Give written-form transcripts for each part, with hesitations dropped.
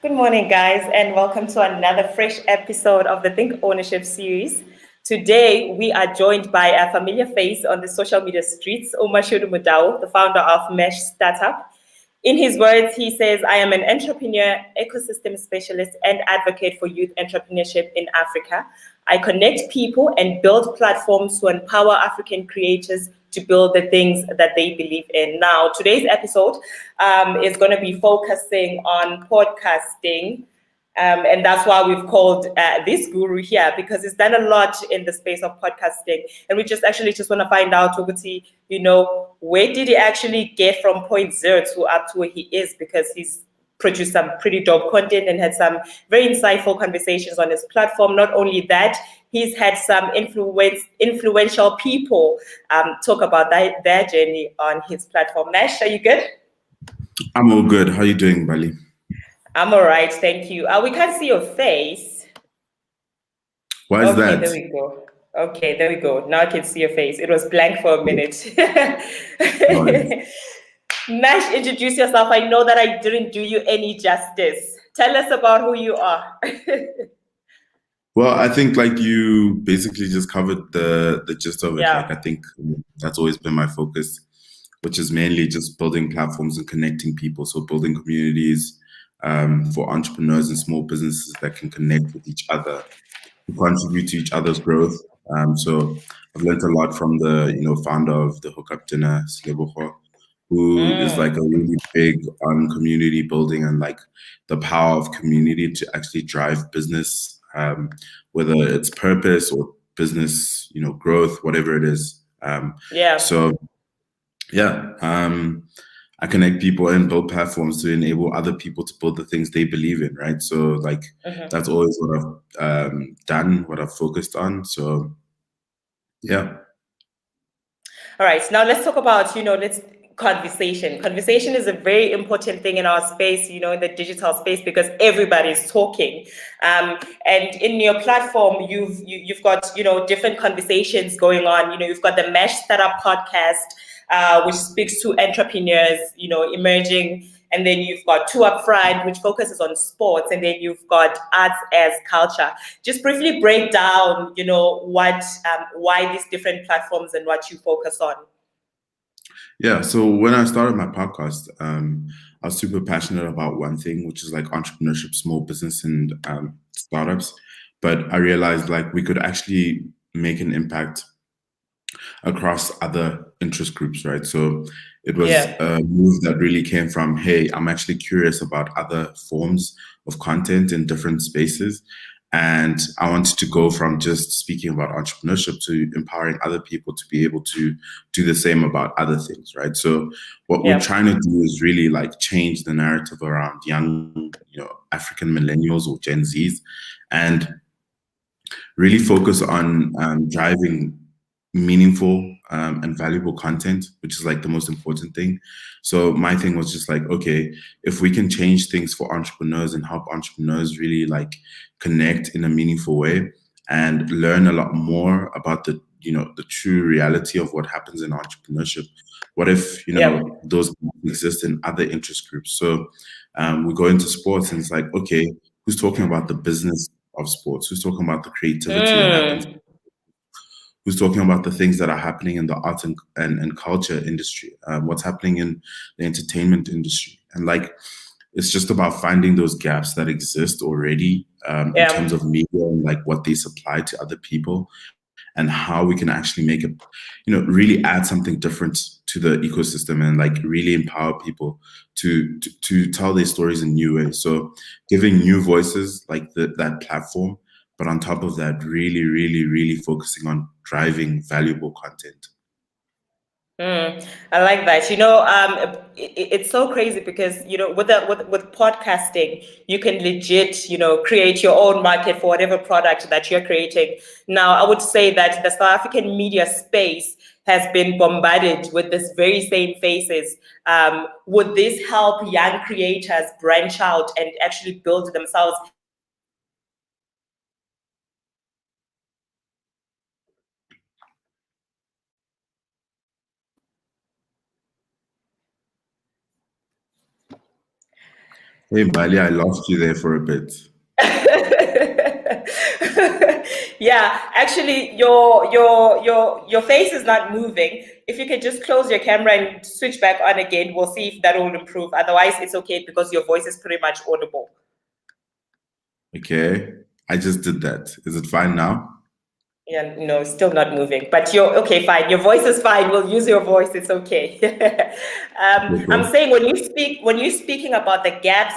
Good morning, guys, and welcome to another fresh episode of the Think Ownership series. Today, we are joined by a familiar face on the social media streets, MAshudu Modau, the founder of Nash startup. In his words, he says, I am an entrepreneur, ecosystem specialist, and advocate for youth entrepreneurship in Africa. I connect people and build platforms to empower African creators to build the things that they believe in. Now, today's episode is going to be focusing on podcasting. And that's why we've called this guru here, because he's done a lot in the space of podcasting. And we just want to find out, Oguti, where did he actually get from point zero to up to where he is? Because he's produced some pretty dope content and had some very insightful conversations on his platform. Not only that, he's had some influential people talk about their journey on his platform. Nash, are you good? I'm all good. How are you doing, Bali? I'm all right, thank you. We can't see your face. Why is that? There we go. Okay, there we go. Now I can see your face. It was blank for a minute. Nash, introduce yourself. I know that I didn't do you any justice. Tell us about who you are. Well, I think you basically just covered the gist of it. Yeah. I think that's always been my focus, which is mainly just building platforms and connecting people. So building communities for entrepreneurs and small businesses that can connect with each other, to contribute to each other's growth. So I've learned a lot from the founder of the Hookup Dinner, Slebogo, who is a really big on community building and the power of community to actually drive business, whether it's purpose or business, growth, whatever it is. I connect people and build platforms to enable other people to build the things they believe in, right? So that's always what I've done, what I've focused on. So yeah. All right, now let's talk about, conversation. Conversation is a very important thing in our space, in the digital space, because everybody's talking. And in your platform, you've got, different conversations going on. You've got the Mesh Startup podcast, which speaks to entrepreneurs, emerging. And then you've got Two Upfront, which focuses on sports. And then you've got arts as culture. Just briefly break down, why these different platforms and what you focus on. Yeah. So when I started my podcast, I was super passionate about one thing, which is entrepreneurship, small business, and startups. But I realized we could actually make an impact across other interest groups, right? So it was a move that really came from, hey, I'm actually curious about other forms of content in different spaces. And I wanted to go from just speaking about entrepreneurship to empowering other people to be able to do the same about other things, right? So what we're trying to do is really change the narrative around young, African millennials or Gen Zs, and really focus on driving meaningful and valuable content, which is the most important thing. So my thing was just okay, if we can change things for entrepreneurs and help entrepreneurs really connect in a meaningful way and learn a lot more about the true reality of what happens in entrepreneurship. What if those exist in other interest groups? So we go into sports and it's okay, who's talking about the business of sports? Who's talking about the creativity that happens? Who's talking about the things that are happening in the arts and culture industry? What's happening in the entertainment industry? And it's just about finding those gaps that exist already in terms of media and what they supply to other people, and how we can actually make it, really add something different to the ecosystem and really empower people to tell their stories in new ways. So giving new voices that platform, but on top of that, really, really, really focusing on driving valuable content. I like that. It's so crazy because with podcasting, you can legit create your own market for whatever product that you're creating. Now, I would say that the South African media space has been bombarded with this very same faces. Would this help young creators branch out and actually build themselves? Hey, Bali, I lost you there for a bit. Yeah, actually, your face is not moving. If you could just close your camera and switch back on again, we'll see if that will improve. Otherwise, it's okay because your voice is pretty much audible. Okay, I just did that. Is it fine now? Yeah, no, still not moving. But you're okay, fine. Your voice is fine. We'll use your voice. It's okay. Okay, I'm cool. saying when you're speaking about the gaps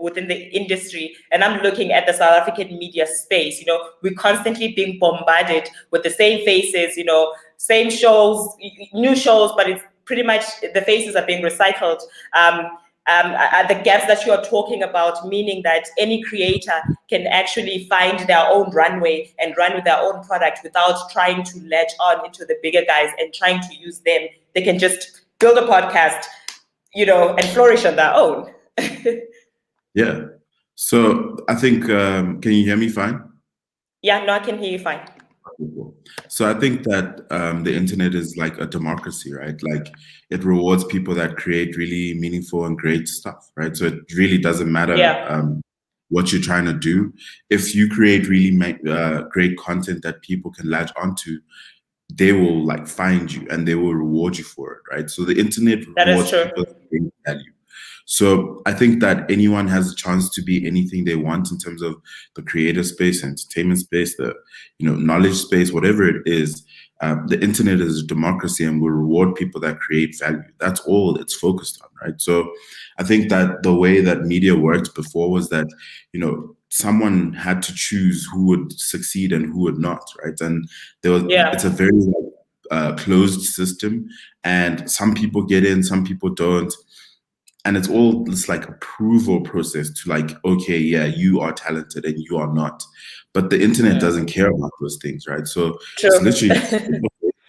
within the industry, and I'm looking at the South African media space, we're constantly being bombarded with the same faces, same shows, new shows, but it's pretty much the faces are being recycled. Are the gaps that you are talking about, meaning that any creator can actually find their own runway and run with their own product without trying to latch on into the bigger guys and trying to use them. They can just build a podcast, and flourish on their own. Yeah. So I think, can you hear me fine? Yeah, no, I can hear you fine. Cool. So I think that the internet is like a democracy, right? Like it rewards people that create really meaningful and great stuff, right? So it really doesn't matter Yeah, what you're trying to do. If you create really great content that people can latch onto, they will like find you and they will reward you for it, right? So the internet that is rewards true. people that bring value. So I think that anyone has a chance to be anything they want in terms of the creative space, entertainment space, the knowledge space, whatever it is. The internet is a democracy and will reward people that create value. That's all it's focused on, right? So I think that the way that media worked before was that someone had to choose who would succeed and who would not, right? And it's a Yeah, very closed system, and some people get in, some people don't, and it's all this like approval process to like, okay, yeah, you are talented and you are not, but the internet doesn't care about those things, right? So it's true. literally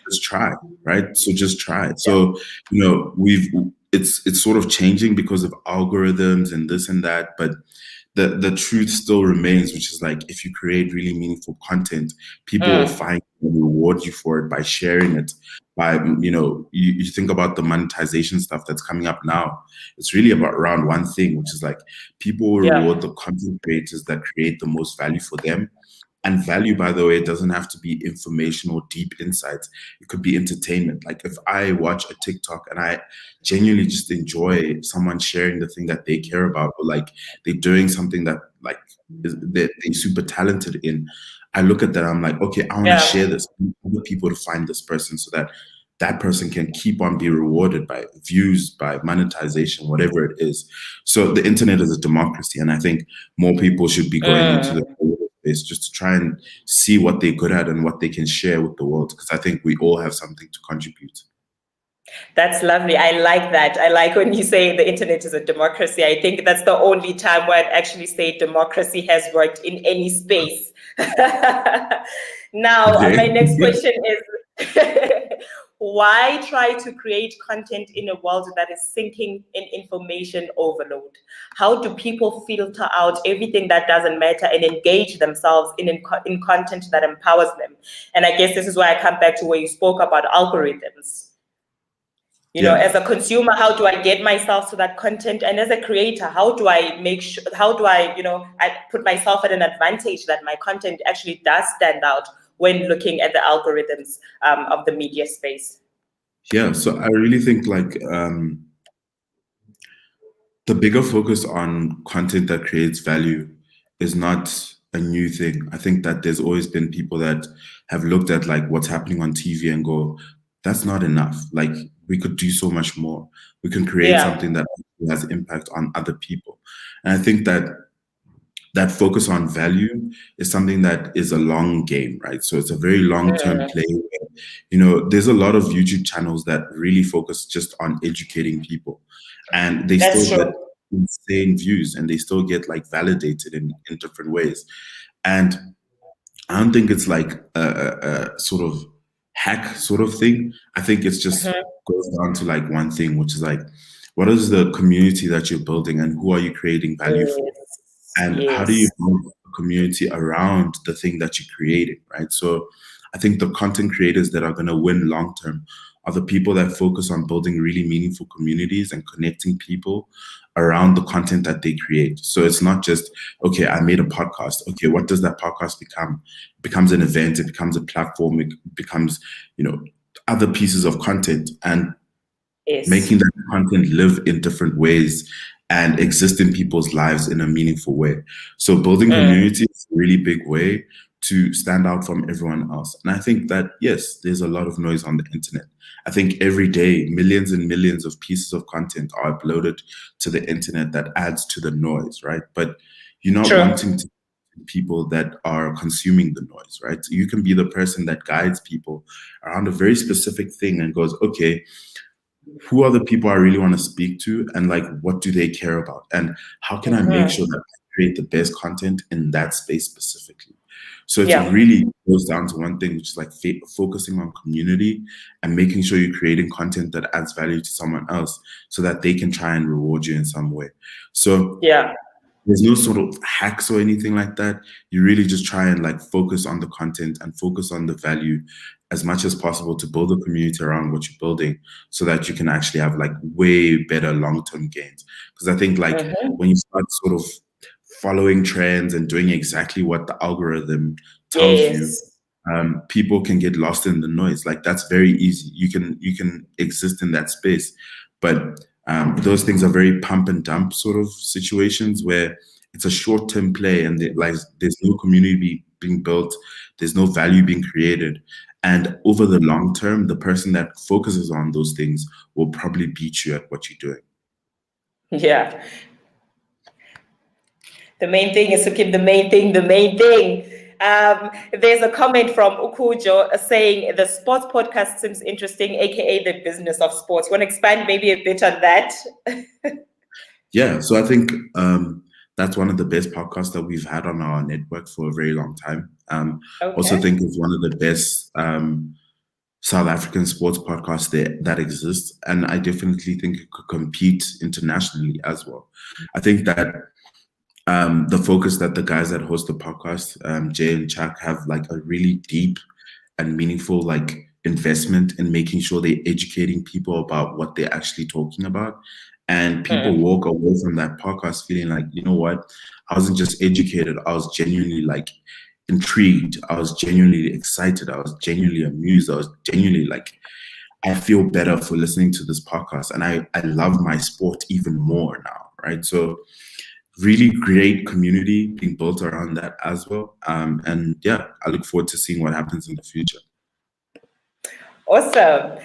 just try, right? So just try it. Yeah. So we've it's sort of changing because of algorithms and this and that, but the truth still remains, which is like if you create really meaningful content, people will Mm, find and reward you for it by sharing it. By you think about the monetization stuff that's coming up now. It's really about around one thing, which is like people will reward yeah. the content creators that create the most value for them. And value, by the way, it doesn't have to be information or deep insights. It could be entertainment. Like if I watch a TikTok and I genuinely just enjoy someone sharing the thing that they care about, or like they're doing something that like they're super talented in, I look at that, I'm like, okay, I want to share Yeah. this. I want other people to find this person so that that person can keep on being rewarded by views, by monetization, whatever it is. So the internet is a democracy, and I think more people should be going into the Mm. space just to try and see what they're good at and what they can share with the world, because I think we all have something to contribute. That's lovely. I like that. I like when you say the internet is a democracy. I think that's the only time where I'd actually say democracy has worked in any space. Now, Okay. my next question is why try to create content in a world that is sinking in information overload? How do people filter out everything that doesn't matter and engage themselves in content that empowers them? And I guess this is why I come back to where you spoke about algorithms. Yeah. As a consumer, how do I get myself to that content? And as a creator, how do I make sure, how do I, I put myself at an advantage that my content actually does stand out when looking at the algorithms of the media space? Yeah. So I really think like the bigger focus on content that creates value is not a new thing. I think that there's always been people that have looked at like what's happening on TV and go, that's not enough. Like we could do so much more. We can create Yeah. something that has impact on other people. And I think that that focus on value is something that is a long game, right? So it's a very long-term Mm, play. There's a lot of YouTube channels that really focus just on educating people, and they that's still get true. insane views and they still get like validated in different ways. And I don't think it's like a sort of hack sort of thing. I think it's just Mhm. goes down to like one thing, which is like, what is the community that you're building and who are you creating value for? Yes. And how do you Yes. build a community around the thing that you're creating, right? So I think the content creators that are going to win long term are the people that focus on building really meaningful communities and connecting people around the content that they create. So it's not just, okay, I made a podcast. Okay, what does that podcast become? It becomes an event, it becomes a platform, it becomes, other pieces of content, and Yes. making that content live in different ways and exist in people's lives in a meaningful way. So building community is a really big way to stand out from everyone else. And I think that, yes, there's a lot of noise on the internet. I think every day, millions and millions of pieces of content are uploaded to the internet that adds to the noise, right? But you're not True. wanting to people that are consuming the noise, right? You can be the person that guides people around a very specific thing and goes, okay, who are the people I really want to speak to, and like, what do they care about, and how can I make sure that I create the best content in that space specifically? So it really goes down to one thing, which is like focusing on community and making sure you're creating content that adds value to someone else so that they can try and reward you in some way. So there's no sort of hacks or anything like that. You really just try and like focus on the content and focus on the value as much as possible to build a community around what you're building so that you can actually have like way better long-term gains. Because I think like when you start sort of following trends and doing exactly what the algorithm tells you, people can get lost in the noise. Like, that's very easy. You can exist in that space, but those things are very pump and dump sort of situations where it's a short-term play and there's no community being built, there's no value being created. And over the long term, the person that focuses on those things will probably beat you at what you're doing. Yeah. The main thing is to keep the main thing the main thing. There's a comment from Ukujo saying the sports podcast seems interesting, aka the business of sports. You want to expand maybe a bit on that? Yeah, so I think that's one of the best podcasts that we've had on our network for a very long time. Also think it's one of the best South African sports podcasts that exists, and I definitely think it could compete internationally as well. I think that the focus that the guys that host the podcast, Jay and Chuck, have like a really deep and meaningful like investment in making sure they're educating people about what they're actually talking about. And people walk away from that podcast feeling like, you know what, I wasn't just educated, I was genuinely like intrigued, I was genuinely excited, I was genuinely amused, I was genuinely like, I feel better for listening to this podcast, and I love my sport even more now, right? So really great community being built around that as well. And yeah, I look forward to seeing what happens in the future. Awesome.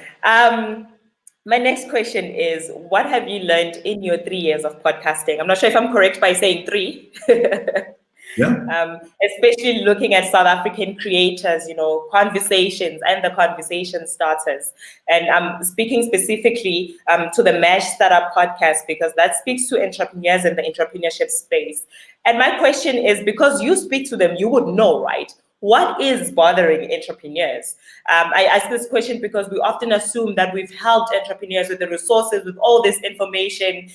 My next question is, what have you learned in your 3 years of podcasting? I'm not sure if I'm correct by saying 3. Yeah. Especially looking at South African creators, conversations and the conversation starters. And I'm speaking specifically to the Mash Startup podcast, because that speaks to entrepreneurs in the entrepreneurship space. And my question is, because you speak to them, you would know, right? What is bothering entrepreneurs? I ask this question because we often assume that we've helped entrepreneurs with the resources, with all this information,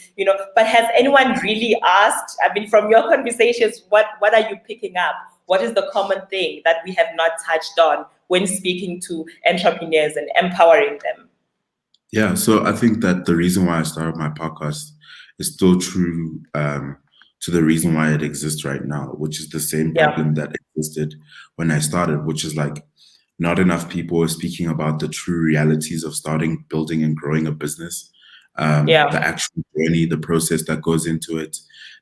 but has anyone really asked? I mean, from your conversations, what are you picking up? What is the common thing that we have not touched on when speaking to entrepreneurs and empowering them? Yeah, so I think that the reason why I started my podcast is still true to the reason why it exists right now, which is the same problem that existed when I started, which is like not enough people are speaking about the true realities of starting, building, and growing a business. The actual journey, the process that goes into it,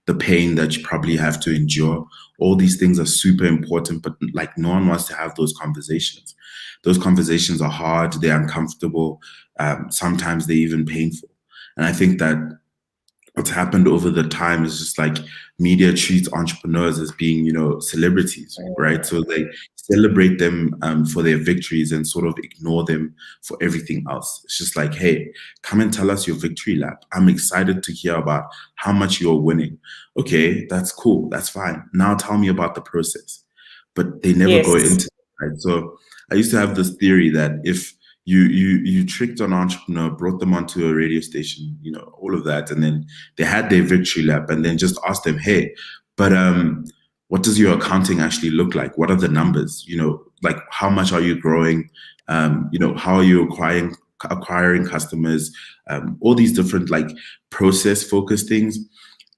the pain that you probably have to endure. All these things are super important, but like no one wants to have those conversations. Those conversations are hard, they're uncomfortable, sometimes they're even painful. And I think that what's happened over the time is just like media treats entrepreneurs as being, celebrities, right? So they celebrate them for their victories and sort of ignore them for everything else. It's just like, hey, come and tell us your victory lap. I'm excited to hear about how much you're winning. Okay, that's cool. That's fine. Now tell me about the process. But they never go into it, right? So I used to have this theory that if you tricked an entrepreneur, brought them onto a radio station, all of that, and then they had their victory lap, and then just asked them, hey, but what does your accounting actually look like? What are the numbers? Like, how much are you growing? How are you acquiring acquiring customers, all these different like process focused things.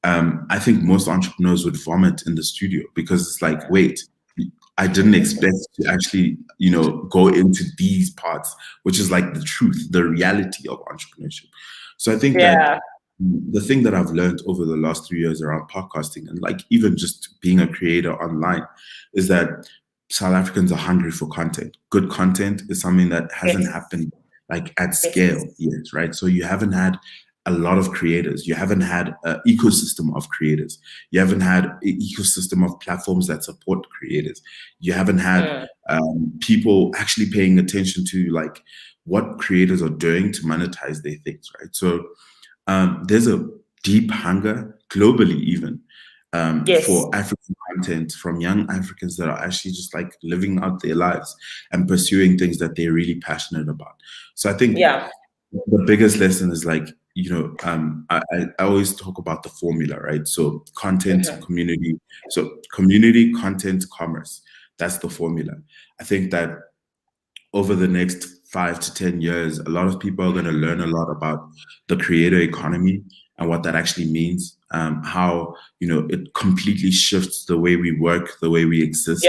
I think most entrepreneurs would vomit in the studio because it's like, wait, I didn't expect to actually, go into these parts, which is like the truth, the reality of entrepreneurship. So I think that the thing that I've learned over the last 3 years around podcasting and like even just being a creator online is that South Africans are hungry for content. Good content is something that hasn't happened like at scale yet, right? So you haven't had a lot of creators. You haven't had an ecosystem of creators. You haven't had an ecosystem of platforms that support creators. You haven't had people actually paying attention to like what creators are doing to monetize their things, right? So there's a deep hunger globally even for African content from young Africans that are actually just like living out their lives and pursuing things that they're really passionate about. So I think the biggest lesson is like, I always talk about the formula, right? So content, community. So community, content, commerce. That's the formula. I think that over the next 5 to 10 years, a lot of people are going to learn a lot about the creator economy and what that actually means, how, it completely shifts the way we work, the way we exist.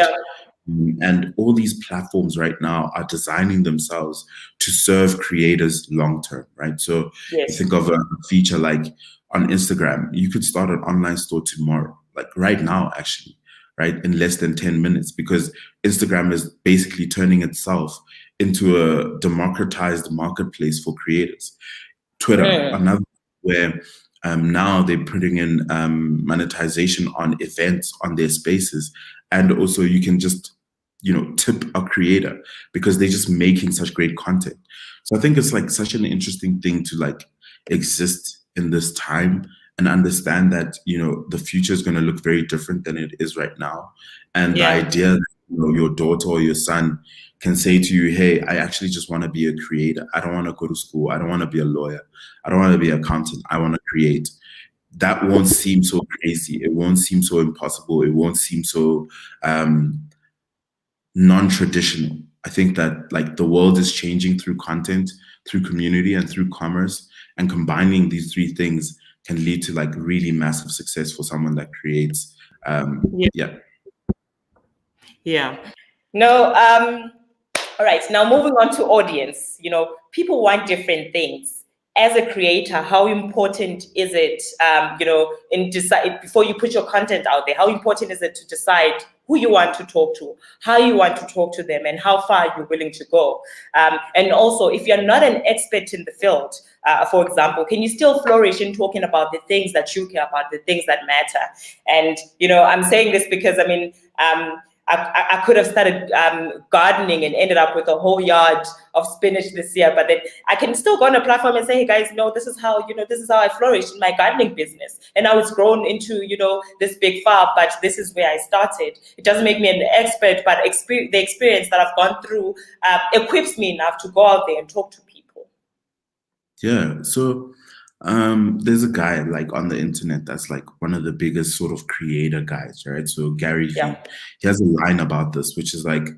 And all these platforms right now are designing themselves to serve creators long term, right? So you think of a feature like on Instagram, you could start an online store tomorrow, like right now, actually, right? In less than 10 minutes, because Instagram is basically turning itself into a democratized marketplace for creators. Twitter, another where now they're putting in monetization on events on their spaces. And also you can just tip a creator because they're just making such great content. So I think it's like such an interesting thing to like exist in this time and understand that, the future is going to look very different than it is right now. And the idea that, your daughter or your son can say to you, hey, I actually just want to be a creator. I don't want to go to school. I don't want to be a lawyer. I don't want to be an accountant. I want to create. That won't seem so crazy. It won't seem so impossible. It won't seem so non-traditional. I think that like the world is changing through content, through community, and through commerce, and combining these three things can lead to like really massive success for someone that creates. No. All right. Now moving on to audience. People want different things. As a creator, how important is it, in decide before you put your content out there? How important is it to decide who you want to talk to, how you want to talk to them, and how far you're willing to go? And also, if you're not an expert in the field, for example, can you still flourish in talking about the things that you care about, the things that matter? And I'm saying this because I could have started gardening and ended up with a whole yard of spinach this year, but then I can still go on a platform and say, hey guys, this is how I flourished in my gardening business. And now it's grown into, this big farm, but this is where I started. It doesn't make me an expert, but the experience that I've gone through equips me enough to go out there and talk to people. Yeah. So there's a guy like on the internet that's like one of the biggest sort of creator guys, right? So Gary Vee, he has a line about this, which is like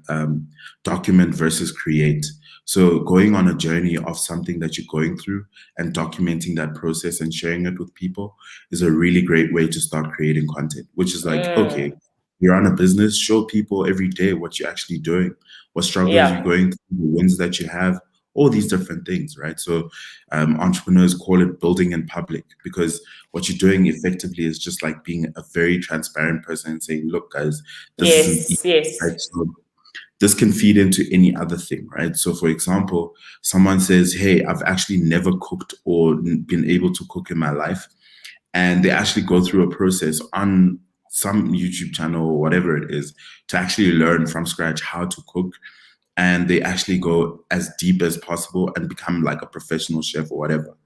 document versus create. So going on a journey of something that you're going through and documenting that process and sharing it with people is a really great way to start creating content, which is like, okay, you're on a business, show people every day what you're actually doing, what struggles you're going through, the wins that you have, all these different things, right? So entrepreneurs call it building in public, because what you're doing effectively is just like being a very transparent person and saying, look, guys, this isn't easy, right? So this can feed into any other thing, right? So for example, someone says, hey, I've actually never cooked or been able to cook in my life. And they actually go through a process on some YouTube channel or whatever it is to actually learn from scratch how to cook. And they actually go as deep as possible and become like a professional chef or whatever.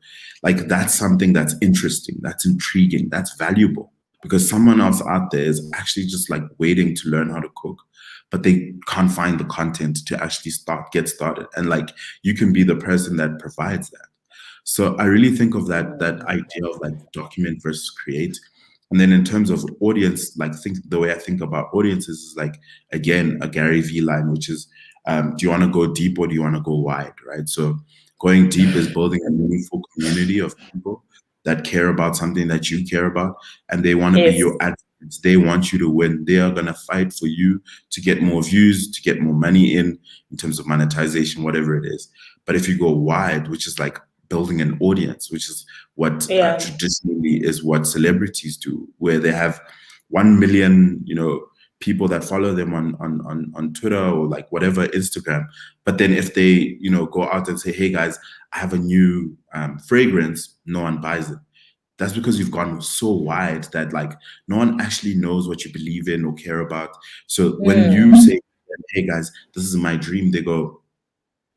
Like that's something that's interesting, that's intriguing, that's valuable, because someone else out there is actually just like waiting to learn how to cook, but they can't find the content to actually get started. And like you can be the person that provides that. So I really think of that idea of like document versus create. And then in terms of audience, like the way I think about audiences is like, again, a Gary Vee line, which is, do you want to go deep or do you want to go wide, right? So Going deep is building a meaningful community of people that care about something that you care about, and they want to be Yes. your advocates. They want you to win. They are going to fight for you to get more views, to get more money in terms of monetization, whatever it is. But if you go wide, which is like building an audience, which is what traditionally is what celebrities do, where they have 1 million, people that follow them on Twitter or like whatever, Instagram. But then if they, go out and say, hey guys, I have a new fragrance, no one buys it. That's because you've gone so wide that like no one actually knows what you believe in or care about. So when you say, hey guys, this is my dream, they go,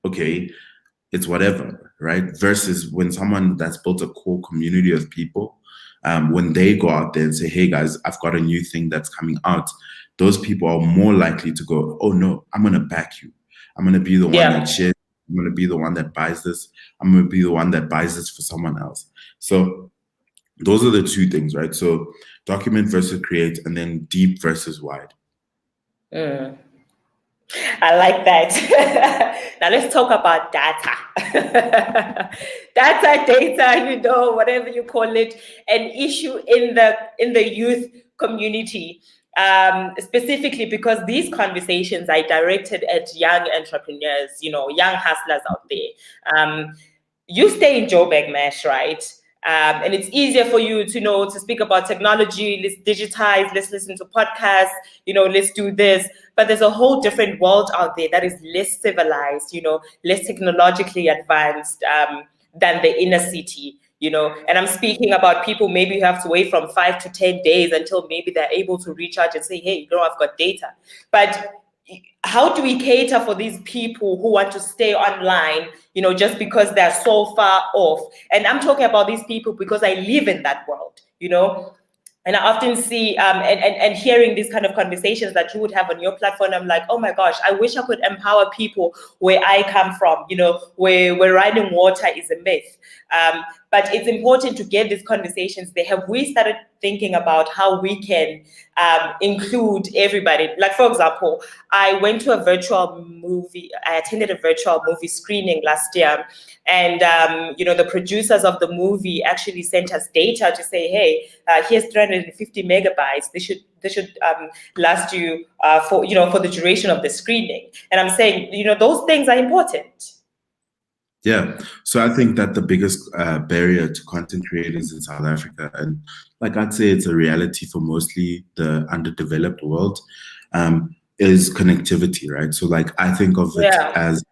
okay, it's whatever, right? Versus when someone that's built a core community of people, when they go out there and say, hey guys, I've got a new thing that's coming out, those people are more likely to go, oh no, I'm going to back you. I'm going to be the one that shares. I'm going to be the one that buys this. I'm going to be the one that buys this for someone else. So those are the two things, right? So document versus create, and then deep versus wide. I like that. Now let's talk about data. Data, whatever you call it, an issue in the youth community, specifically because these conversations are directed at young entrepreneurs, young hustlers out there. You stay in Joburg, Nash, right? And it's easier for you to speak about technology. Let's digitize, let's listen to podcasts, let's do this. But there's a whole different world out there that is less civilized, less technologically advanced than the inner city, and I'm speaking about people maybe who have to wait from 5 to 10 days until maybe they're able to reach out and say, hey, I've got data. But how do we cater for these people who want to stay online, just because they're so far off? And I'm talking about these people because I live in that world, and I often see and hearing these kind of conversations that you would have on your platform. I'm like, oh my gosh, I wish I could empower people where I come from, where riding water is a myth. But it's important to get these conversations there. Have we started thinking about how we can include everybody? Like, for example, I attended a virtual movie screening last year. And, the producers of the movie actually sent us data to say, hey, here's 350 megabytes. They should last you for the duration of the screening. And I'm saying, those things are important. Yeah. So I think that the biggest barrier to content creators in South Africa, and like I'd say it's a reality for mostly the underdeveloped world, is connectivity, right? So like I think of it as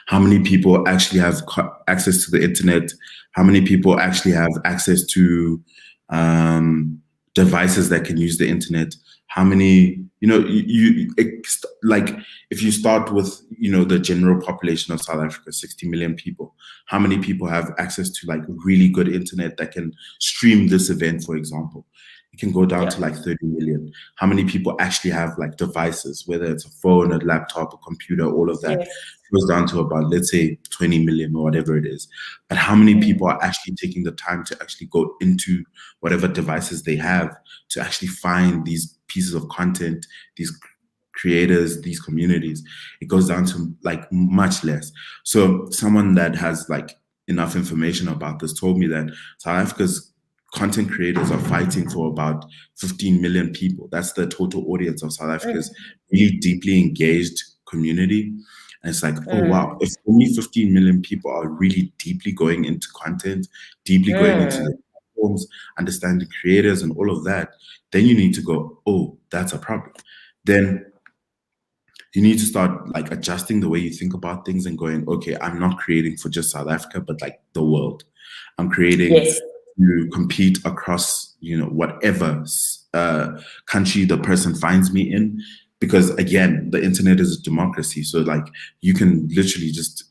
how many people actually have access to the internet, how many people actually have access to devices that can use the internet, how many, like if you start with, the general population of South Africa, 60 million people, how many people have access to like really good internet that can stream this event, for example? It can go down to like 30 million. How many people actually have like devices, whether it's a phone, a laptop, a computer, all of that? Goes down to about, let's say, 20 million or whatever it is. But how many people are actually taking the time to actually go into whatever devices they have to actually find these pieces of content, these creators, these communities? It goes down to like much less. So someone that has like enough information about this told me that South Africa's content creators are fighting for about 15 million people. That's the total audience of South Africa's really deeply engaged community. And it's like, oh, wow, if only 15 million people are really deeply going into content, deeply going into the platforms, understanding creators and all of that, then you need to go, oh, that's a problem. Then you need to start like adjusting the way you think about things and going, okay, I'm not creating for just South Africa, but like the world. I'm creating to compete across, whatever country the person finds me in. Because again, the internet is a democracy. So like you can literally just,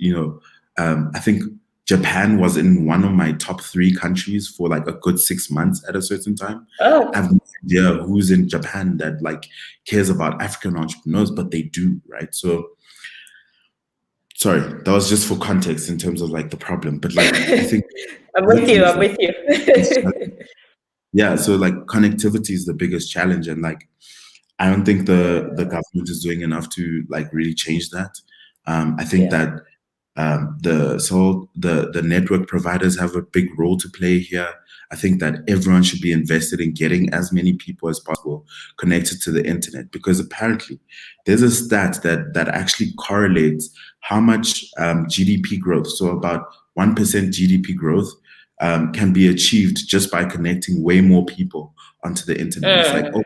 I think Japan was in one of my top 3 countries for like a good 6 months at a certain time. I have no idea who's in Japan that like cares about African entrepreneurs, but they do, right? So sorry, that was just for context in terms of like the problem. But like I think I'm with you. Yeah, so like connectivity is the biggest challenge, and like I don't think the government is doing enough to like really change that. I think that the network providers have a big role to play here. I think that everyone should be invested in getting as many people as possible connected to the internet, because apparently there's a stat that actually correlates how much GDP growth, so about 1% GDP growth, can be achieved just by connecting way more people onto the internet. It's like, oh,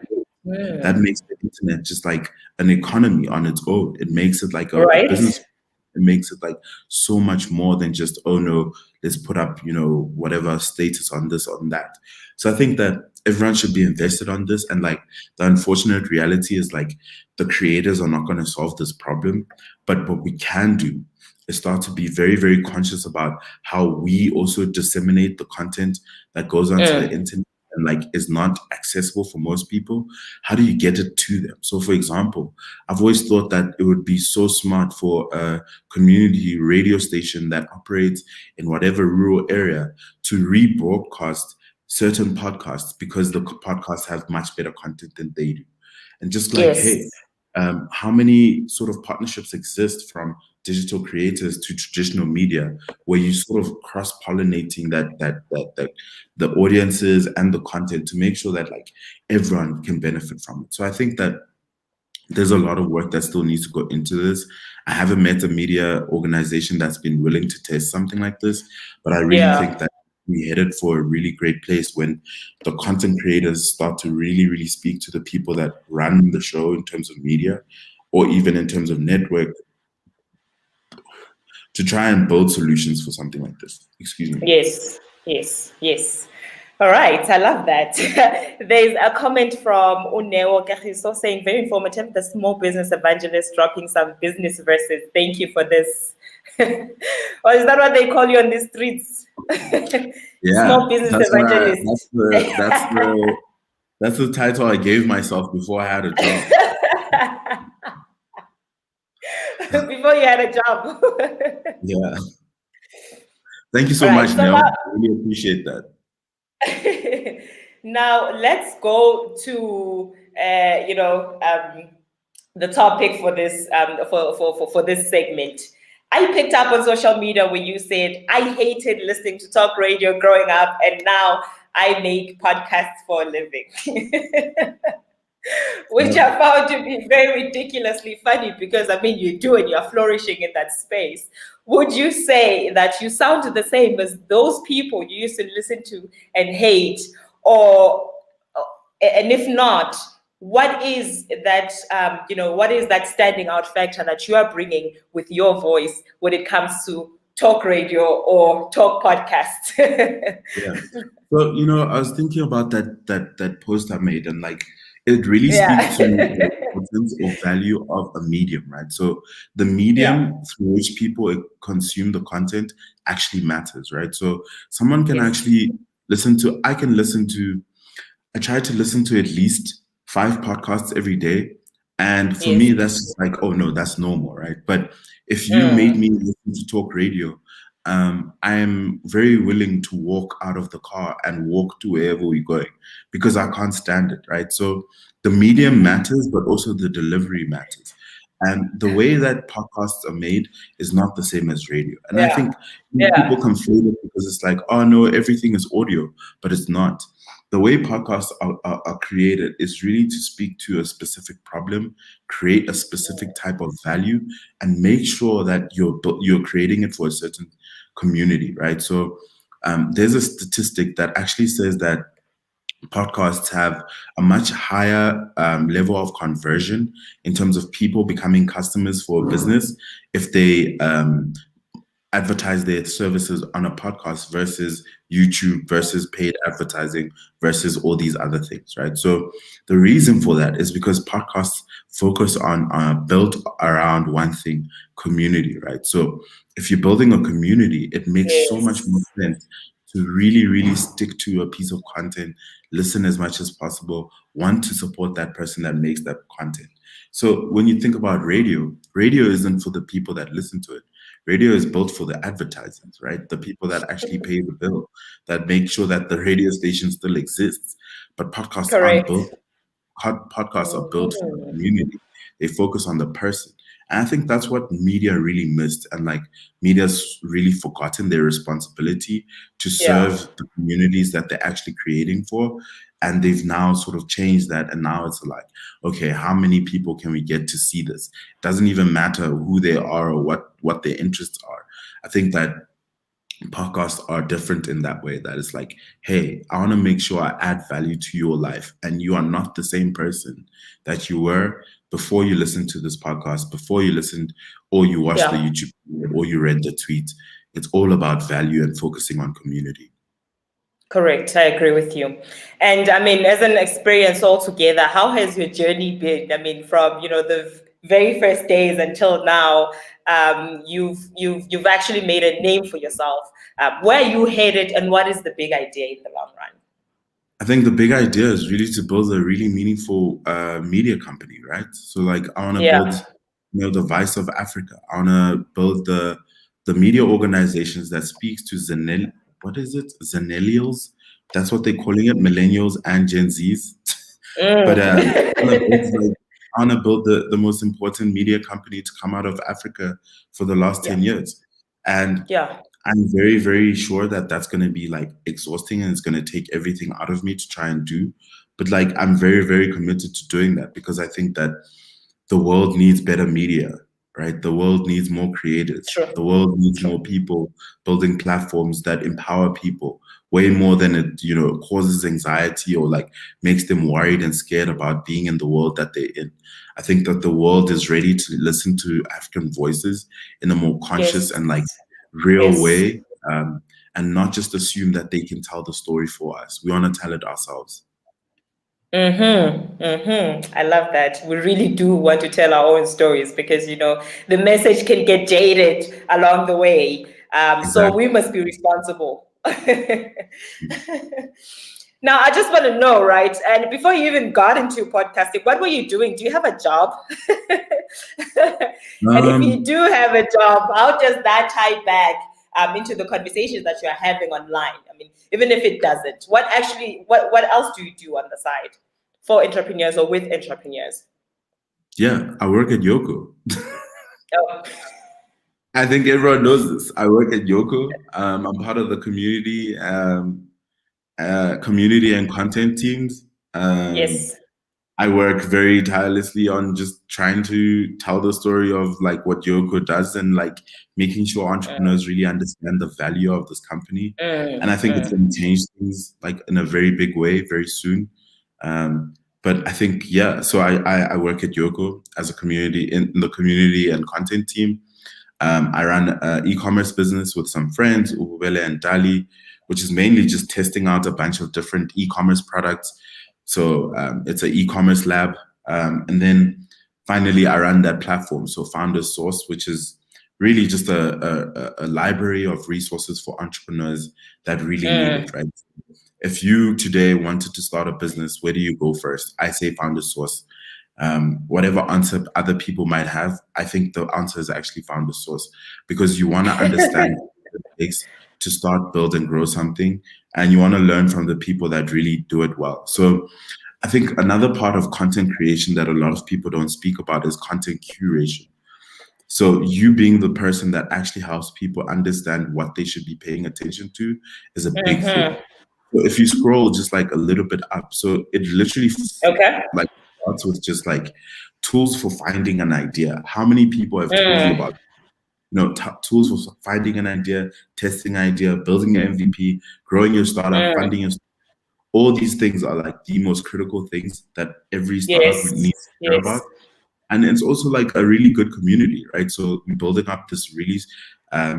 that makes the internet just like an economy on its own. It makes it like a Right. business. It makes it like so much more than just, oh no, let's put up, whatever status on this, on that. So I think that everyone should be invested on this. And like the unfortunate reality is like the creators are not going to solve this problem. But what we can do is start to be very, very conscious about how we also disseminate the content that goes onto the internet and like is not accessible for most people. How do you get it to them? So for example, I've always thought that it would be so smart for a community radio station that operates in whatever rural area to rebroadcast certain podcasts, because the podcasts have much better content than they do. And just like, hey, how many sort of partnerships exist from digital creators to traditional media, where you sort of cross-pollinating that the audiences and the content to make sure that like everyone can benefit from it. So I think that there's a lot of work that still needs to go into this. I haven't met a media organization that's been willing to test something like this, but I really think that we headed for a really great place when the content creators start to really, really speak to the people that run the show in terms of media, or even in terms of network, to try and build solutions for something like this. Excuse me. Yes. All right, I love that. There's a comment from Uneo Kagiso saying, very informative, the small business evangelist dropping some business verses. Thank you for this. Or is that what they call you on the streets? Yeah, small business evangelist. That's the title I gave myself before I had a job. Before you had a job. Yeah. Thank you so much, So Nell. I really appreciate that. Now let's go to the topic for this for this segment. I picked up on social media when you said, I hated listening to talk radio growing up, and now I make podcasts for a living. Which I found to be very ridiculously funny, because I mean, you do and you're flourishing in that space. Would you say that you sound the same as those people you used to listen to and hate? And if not, what is that, what is that standing out factor that you are bringing with your voice when it comes to talk radio or talk podcasts? Yeah. So, I was thinking about that post I made, and like, it really speaks to the importance or value of a medium, right? So the medium through which people consume the content actually matters, right? So someone can actually I try to listen to at least 5 podcasts every day. And for me, that's just like, oh no, that's normal, right? But if you made me listen to talk radio, I am very willing to walk out of the car and walk to wherever we're going, because I can't stand it, right? So the medium matters, but also the delivery matters. And the way that podcasts are made is not the same as radio. And I think people conflate it, because it's like, oh no, everything is audio, but it's not. The way podcasts are created is really to speak to a specific problem, create a specific type of value, and make sure that you're creating it for a certain community, right? So there's a statistic that actually says that podcasts have a much higher level of conversion in terms of people becoming customers for a business if they advertise their services on a podcast versus YouTube versus paid advertising versus all these other things, right? So the reason for that is because podcasts focus on built around one thing: community, right? So if you're building a community, it makes so much more sense to really, really stick to a piece of content, listen as much as possible, want to support that person that makes that content. So when you think about radio isn't for the people that listen to it. Radio is built for the advertisers, right? The people that actually pay the bill, that make sure that the radio station still exists. But podcasts aren't built. Podcasts are built for the community. they focus on the person. And I think that's what media really missed. And like media's really forgotten their responsibility to Yeah. serve the communities that they're actually creating for. And they've now sort of changed that. And now it's like, okay, how many people can we get to see this? It doesn't even matter who they are or what their interests are. I think that podcasts are different in that way, that it's like, hey, I want to make sure I add value to your life, and you are not the same person that you were before you listened to this podcast, before you listened or you watched the Yeah. YouTube video, or you read the tweet. It's all about value and focusing on community. Correct. I agree with you. And I mean, as an experience altogether, how has your journey been? I mean, from, the very first days until now, you've actually made a name for yourself. Where are you headed, and what is the big idea in the long run? I think the big idea is really to build a really meaningful media company, right? So like I want to build, the voice of Africa. I want to build the media organizations that speaks to Zennials? That's what they're calling it, millennials and Gen Zs. But I want to build the most important media company to come out of Africa for the last 10 years. And I'm very, very sure that that's going to be like exhausting, and it's going to take everything out of me to try and do. But like, I'm very, very committed to doing that, because I think that the world needs better media, right? The world needs more creators. True. The world needs more people building platforms that empower people way more than it, causes anxiety or like makes them worried and scared about being in the world that they're in. I think that the world is ready to listen to African voices in a more conscious and like real way, and not just assume that they can tell the story for us. We want to tell it ourselves. I love that. We really do want to tell our own stories, because the message can get jaded along the way. So we must be responsible. Now, I just want to know, right? And before you even got into podcasting, what were you doing? Do you have a job? And if you do have a job, how does that tie back into the conversations that you're having online? I mean, even if it doesn't, what else do you do on the side for entrepreneurs or with entrepreneurs? Yeah, I work at Yoko. Oh. I think everyone knows this. I work at Yoko. I'm part of the community and content teams. Yes. I work very tirelessly on just trying to tell the story of like what Yoko does, and like making sure entrepreneurs really understand the value of this company. And I think it's going to change things like in a very big way very soon. But I think, so I work at Yoko as a community in the community and content team. I run an e-commerce business with some friends, Ububele and Dali, which is mainly just testing out a bunch of different e-commerce products. So it's an e-commerce lab. And then finally, I run that platform, so Founders Source, which is really just a library of resources for entrepreneurs that really need it, right? If you today wanted to start a business, where do you go first? I say Founders Source. Whatever answer other people might have, I think the answer is actually Founders Source, because you want to understand what it takes to start, build, and grow something, and you want to learn from the people that really do it well. So I think another part of content creation that a lot of people don't speak about is content curation. So you being the person that actually helps people understand what they should be paying attention to is a big thing. So if you scroll just like a little bit up, so it literally like starts with just like tools for finding an idea. How many people have told you about tools for finding an idea, testing an idea, building an MVP, growing your startup, funding your startup? All these things are like the most critical things that every startup needs to care about. And it's also like a really good community, right? So we're building up this really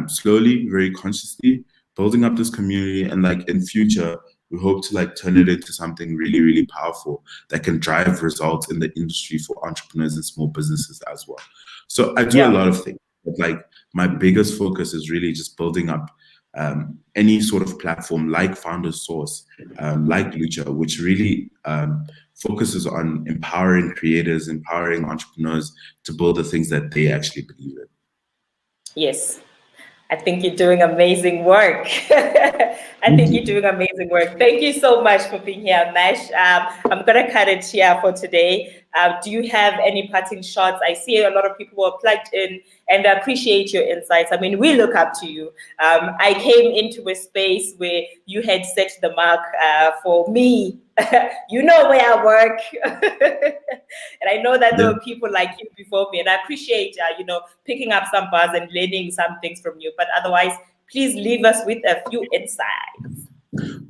slowly, very consciously, building up this community. And like in future, we hope to like turn it into something really, really powerful that can drive results in the industry for entrepreneurs and small businesses as well. So I do a lot of things, but like my biggest focus is really just building up any sort of platform like Founders Source, like Lucha, which really focuses on empowering creators, empowering entrepreneurs to build the things that they actually believe in. Yes. I think you're doing amazing work. I think you're doing amazing work. Thank you so much for being here, Nash. I'm going to cut it here for today. Do you have any parting shots? I see a lot of people who are plugged in, and I appreciate your insights. I mean, we look up to you. I came into a space where you had set the mark for me. You know where I work. And I know that there were people like you before me, and I appreciate, picking up some buzz and learning some things from you. But otherwise, please leave us with a few insights.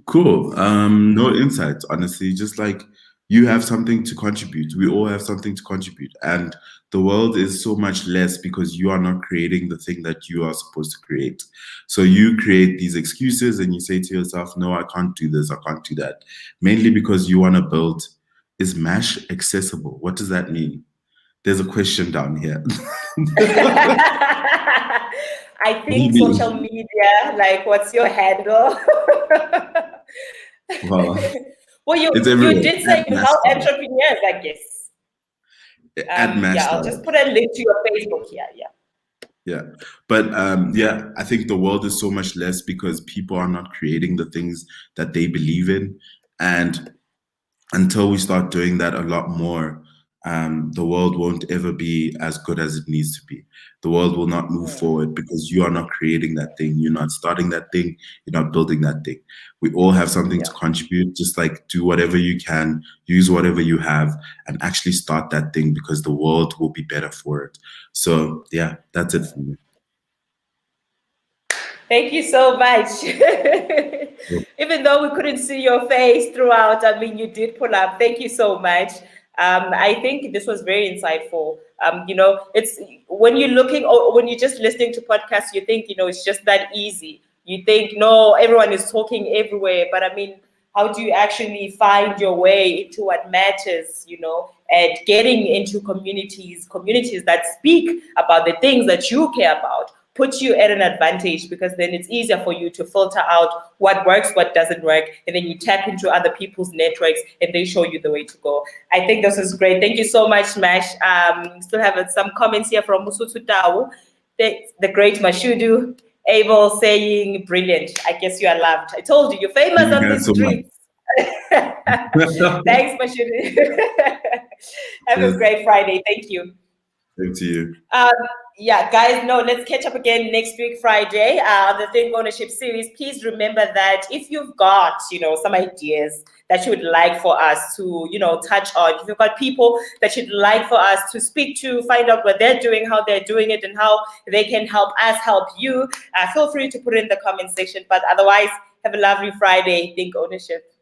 Cool. No insights, honestly. Just like you have something to contribute. We all have something to contribute. And the world is so much less because you are not creating the thing that you are supposed to create. So you create these excuses and you say to yourself, no, I can't do this, I can't do that. Mainly because you want to build. Is Mash accessible? What does that mean? There's a question down here. I think social media, like, what's your handle? Well, you did say you help entrepreneurs, I guess. At Mash, I'll just put a link to your Facebook here. Yeah, but I think the world is so much less because people are not creating the things that they believe in, and until we start doing that a lot more, the world won't ever be as good as it needs to be. The world will not move forward because you are not creating that thing. You're not starting that thing. You're not building that thing. We all have something to contribute. Just like do whatever you can, use whatever you have, and actually start that thing because the world will be better for it. So yeah, that's it for me. Thank you so much. Even though we couldn't see your face throughout, I mean, you did pull up. Thank you so much. I think this was very insightful. It's when you're looking or when you're just listening to podcasts, you think, it's just that easy. You think, no, everyone is talking everywhere. But I mean, how do you actually find your way into what matters, and getting into communities that speak about the things that you care about? Puts you at an advantage because then it's easier for you to filter out what works, what doesn't work, and then you tap into other people's networks and they show you the way to go. I think this is great. Thank you so much, Nash. Still have some comments here from Musutu Tau, the great MAshudu, Abel saying, brilliant. I guess you are loved. I told you, you're famous on the streets. Thanks, MAshudu. Have a great Friday. Thank you. Thank you. Guys, let's catch up again next week, Friday, on the Think Ownership series. Please remember that if you've got, some ideas that you would like for us to, touch on, if you've got people that you'd like for us to speak to, find out what they're doing, how they're doing it, and how they can help us help you, feel free to put it in the comment section. But otherwise, have a lovely Friday. Think Ownership.